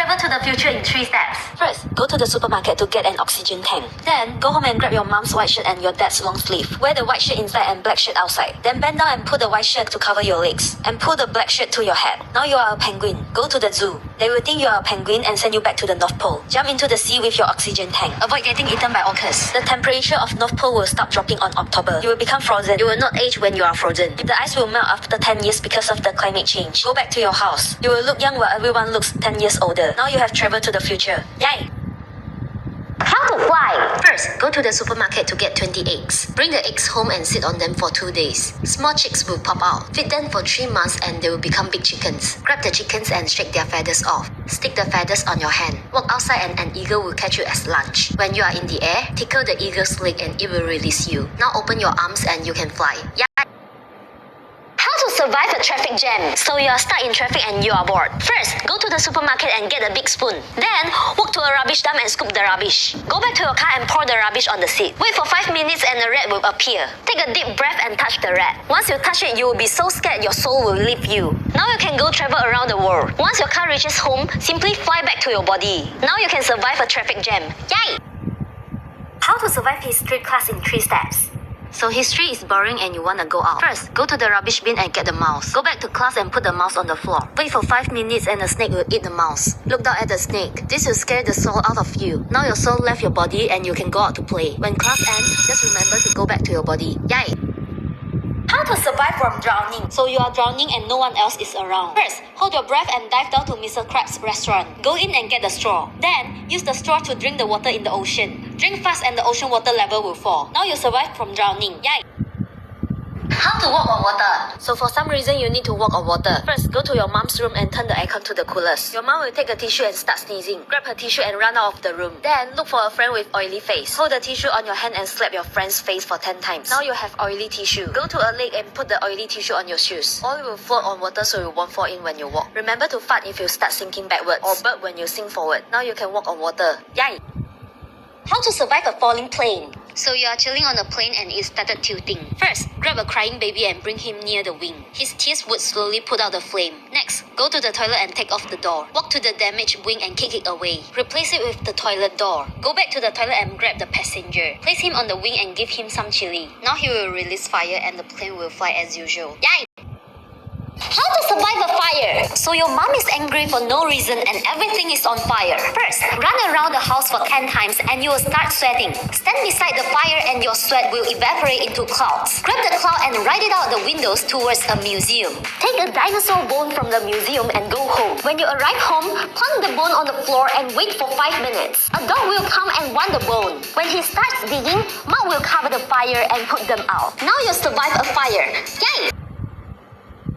travel to the future in 3 steps. First, go to the supermarket to get an oxygen tank. Then, go home and grab your mom's white shirt and your dad's long sleeve. Wear the white shirt inside and black shirt outside. Then bend down and put the white shirt to cover your legs. And pull the black shirt to your head. Now you are a penguin. Go to the zoo. They will think you are a penguin and send you back to the North Pole. Jump into the sea with your oxygen tank. Avoid getting eaten by orcas. The temperature of North Pole will stop dropping on October. You will become frozen. You will not age when you are frozen. The ice will melt after 10 years because of the climate change. Go back to your house. You will look young while everyone looks 10 years older. Now you have traveled to the future. Yay! How to fly? First, go to the supermarket to get 20 eggs. Bring the eggs home and sit on them for 2 days. Small chicks will pop out. Feed them for 3 months and they will become big chickens. Grab the chickens and shake their feathers off. Stick the feathers on your hand. Walk outside and an eagle will catch you as lunch. When you are in the air, tickle the eagle's leg and it will release you. Now open your arms and you can fly. Yeah. How to survive a traffic jam? So you are stuck in traffic and you are bored. First, go to the supermarket and get a big spoon. Then, walk to a rubbish dump and scoop the rubbish. Go back to your car and pour the rubbish on the seat. Wait for 5 minutes and a rat will appear. Take a deep breath and touch the rat. Once you touch it, you will be so scared your soul will leave you. Now you can go travel around the world. Once your car reaches home, simply fly back to your body. Now you can survive a traffic jam. Yay! How to survive history class in 3 steps. So history is boring and you wanna go out. First, go to the rubbish bin and get the mouse. Go back to class and put the mouse on the floor. Wait for 5 minutes and the snake will eat the mouse. Look down at the snake. This will scare the soul out of you. Now your soul left your body and you can go out to play. When class ends, just remember to go back to your body. Yay! How to survive from drowning. So you are drowning and no one else is around. First, hold your breath and dive down to Mr. Krabs' restaurant. Go in and get the straw. Then, use the straw to drink the water in the ocean. Drink fast and the ocean water level will fall. Now you survive from drowning. Yay! How to walk on water. So for some reason you need to walk on water. First, go to your mom's room and turn the aircon to the coolest. Your mom will take a tissue and start sneezing. Grab her tissue and run out of the room. Then, look for a friend with oily face. Hold the tissue on your hand and slap your friend's face for 10 times. Now you have oily tissue. Go to a lake and put the oily tissue on your shoes. Oil will float on water so you won't fall in when you walk. Remember to fart if you start sinking backwards or burp when you sink forward. Now you can walk on water. Yay! How to survive a falling plane. So you are chilling on a plane and it started tilting. First, grab a crying baby and bring him near the wing. His tears would slowly put out the flame. Next, go to the toilet and take off the door. Walk to the damaged wing and kick it away. Replace it with the toilet door. Go back to the toilet and grab the passenger. Place him on the wing and give him some chili. Now he will release fire and the plane will fly as usual. Yay! How to survive a fire. So your mom is angry for no reason and everything is on fire. First, run around the house for 10 times and you will start sweating. Stand beside the fire and your sweat will evaporate into clouds. Grab the cloud and ride it out the windows towards a museum. Take a dinosaur bone from the museum and go home. When you arrive home, plunk the bone on the floor and wait for 5 minutes. A dog will come and want the bone. When he starts digging, Mom will cover the fire and put them out. Now you survive a fire. Yay!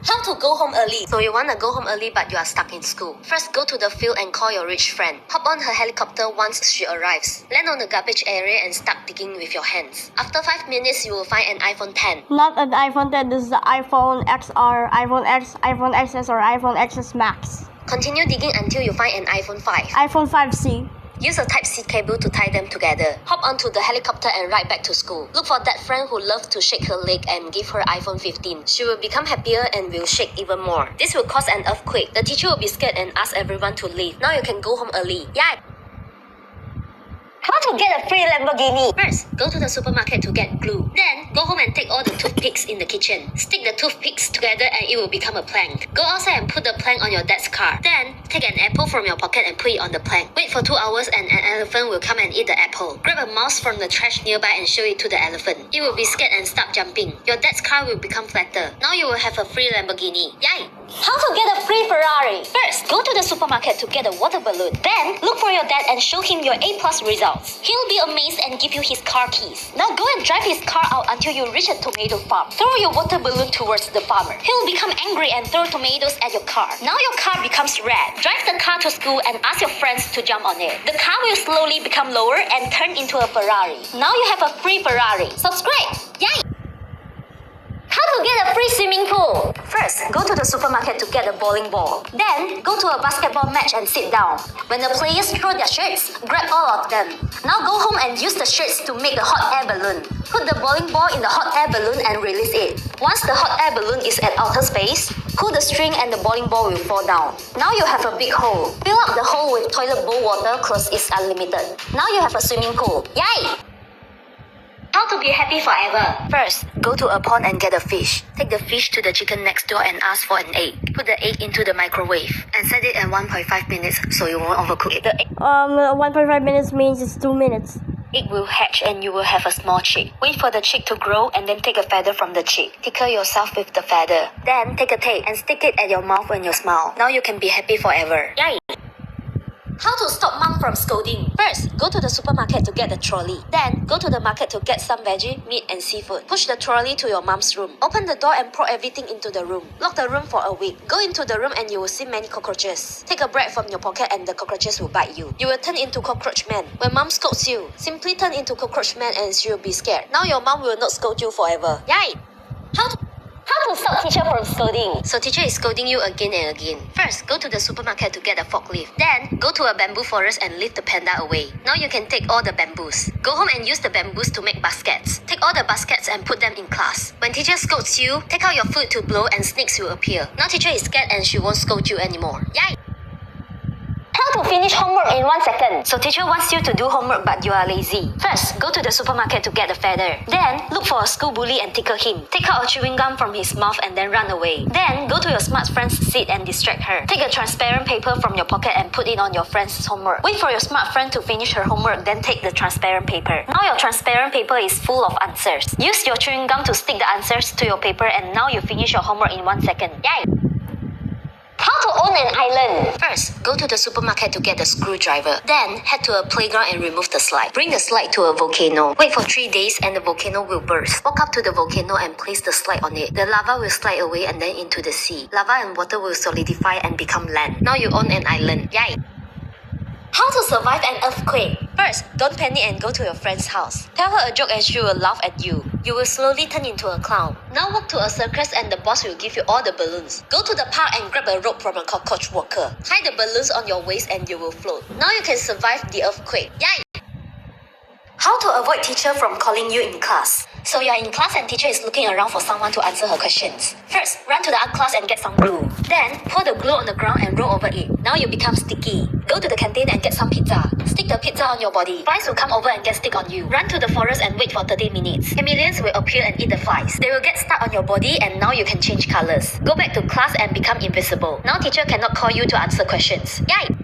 How to go home early. So you wanna go home early but you are stuck in school. First, go to the field and call your rich friend. Hop on her helicopter once she arrives. Land on the garbage area and start digging with your hands. After 5 minutes, you will find an iPhone 10. Not an iPhone 10, this is the iPhone XR, iPhone X, iPhone XS, or iPhone XS Max. Continue digging until you find an iPhone 5. iPhone 5C. Use a Type-C cable to tie them together. Hop onto the helicopter and ride back to school. Look for that friend who loves to shake her leg and give her iPhone 15. She will become happier and will shake even more. This will cause an earthquake. The teacher will be scared and ask everyone to leave. Now you can go home early. Yay! How to get a free Lamborghini. First, go to the supermarket to get glue. Then, go home and take all the toothpicks in the kitchen. Stick the toothpicks together and it will become a plank. Go outside and put the plank on your dad's car. Then, take an apple from your pocket and put it on the plank. Wait for 2 hours and an elephant will come and eat the apple. Grab a mouse from the trash nearby and show it to the elephant. It will be scared and start jumping. Your dad's car will become flatter. Now you will have a free Lamborghini. Yay! How to get a free Ferrari. First, go to the supermarket to get a water balloon. Then, look for your dad and show him your A+ results. He'll be amazed and give you his car keys. Now go and drive his car out until you reach a tomato farm. Throw your water balloon towards the farmer. He'll become angry and throw tomatoes at your car. Now your car becomes red. Drive the car to school and ask your friends to jump on it. The car will slowly become lower and turn into a Ferrari. Now you have a free Ferrari. Subscribe! Yay! How How to get a free swimming pool? First, go to the supermarket to get a bowling ball. Then, go to a basketball match and sit down. When the players throw their shirts, grab all of them. Now go home and use the shirts to make a hot air balloon. Put the bowling ball in the hot air balloon and release it. Once the hot air balloon is at outer space, pull the string and the bowling ball will fall down. Now you have a big hole. Fill up the hole with toilet bowl water cause it's unlimited. Now you have a swimming pool. Yay! How to be happy forever? First, go to a pond and get a fish. Take the fish to the chicken next door and ask for an egg. Put the egg into the microwave and set it at 1.5 minutes so you won't overcook it. The egg 1.5 minutes means it's 2 minutes. will hatch and you will have a small chick. Wait for the chick to grow and then take a feather from the chick. Tickle yourself with the feather. Then take a tape and stick it at your mouth when you smile. Now you can be happy forever. Yay! How to stop mom from scolding? First, go to the supermarket to get the trolley. Then, go to the market to get some veggie, meat and seafood. Push the trolley to your mom's room. Open the door and pour everything into the room. Lock the room for a week. Go into the room and you will see many cockroaches. Take a bread from your pocket and the cockroaches will bite you. You will turn into cockroach man. When mom scolds you, simply turn into cockroach man and she will be scared. Now your mom will not scold you forever. Yay! How to stop teacher from scolding? So teacher is scolding you again and again. First, go to the supermarket to get a forklift. Then, go to a bamboo forest and lift the panda away. Now you can take all the bamboos. Go home and use the bamboos to make baskets. Take all the baskets and put them in class. When teacher scolds you, take out your food to blow and snakes will appear. Now teacher is scared and she won't scold you anymore. Yay! How to finish homework in 1 second? So teacher wants you to do homework but you are lazy. First, go to the supermarket to get a feather. Then, look for a school bully and tickle him. Take out a chewing gum from his mouth and then run away. Then, go to your smart friend's seat and distract her. Take a transparent paper from your pocket and put it on your friend's homework. Wait for your smart friend to finish her homework, then take the transparent paper. Now your transparent paper is full of answers. Use your chewing gum to stick the answers to your paper and now you finish your homework in 1 second. Yay! How to own an island? First, go to the supermarket to get a screwdriver. Then, head to a playground and remove the slide. Bring the slide to a volcano. Wait for 3 days and the volcano will burst. Walk up to the volcano and place the slide on it. The lava will slide away and then into the sea. Lava and water will solidify and become land. Now you own an island. Yay! How to survive an earthquake? First, don't panic and go to your friend's house. Tell her a joke and she will laugh at you. You will slowly turn into a clown. Now walk to a circus and the boss will give you all the balloons. Go to the park and grab a rope from a cockroach worker. Tie the balloons on your waist and you will float. Now you can survive the earthquake. Yay! How to avoid teacher from calling you in class? So you are in class and teacher is looking around for someone to answer her questions. First, run to the art class and get some glue. Then, pour the glue on the ground and roll over it. Now you become sticky. Go to the canteen and get some pizza. Stick the pizza on your body. Flies will come over and get stick on you. Run to the forest and wait for 30 minutes. Chameleons will appear and eat the flies. They will get stuck on your body and now you can change colors. Go back to class and become invisible. Now teacher cannot call you to answer questions. Yay!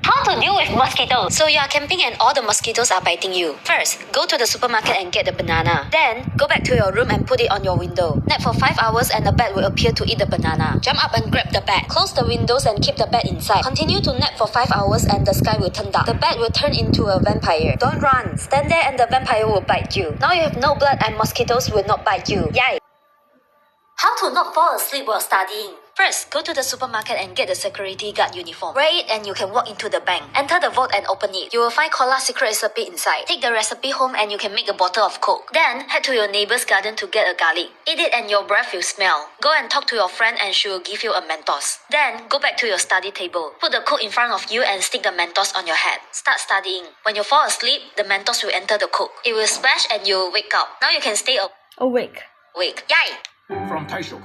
How to deal with mosquitoes? So you are camping and all the mosquitoes are biting you. First, go to the supermarket and get the banana. Then, go back to your room and put it on your window. Nap for 5 hours and the bat will appear to eat the banana. Jump up and grab the bat. Close the windows and keep the bat inside. Continue to nap for 5 hours and the sky will turn dark. The bat will turn into a vampire. Don't run. Stand there and the vampire will bite you. Now you have no blood and mosquitoes will not bite you. Yay! How to not fall asleep while studying? First, go to the supermarket and get the security guard uniform. Wear it and you can walk into the bank. Enter the vault and open it. You will find cola secret recipe inside. Take the recipe home and you can make a bottle of Coke. Then, head to your neighbor's garden to get a garlic. Eat it and your breath will smell. Go and talk to your friend and she will give you a Mentos. Then, go back to your study table. Put the Coke in front of you and stick the Mentos on your head. Start studying. When you fall asleep, the Mentos will enter the Coke. It will splash and you will wake up. Now you can stay Awake. awake. Yay! From Taishuk.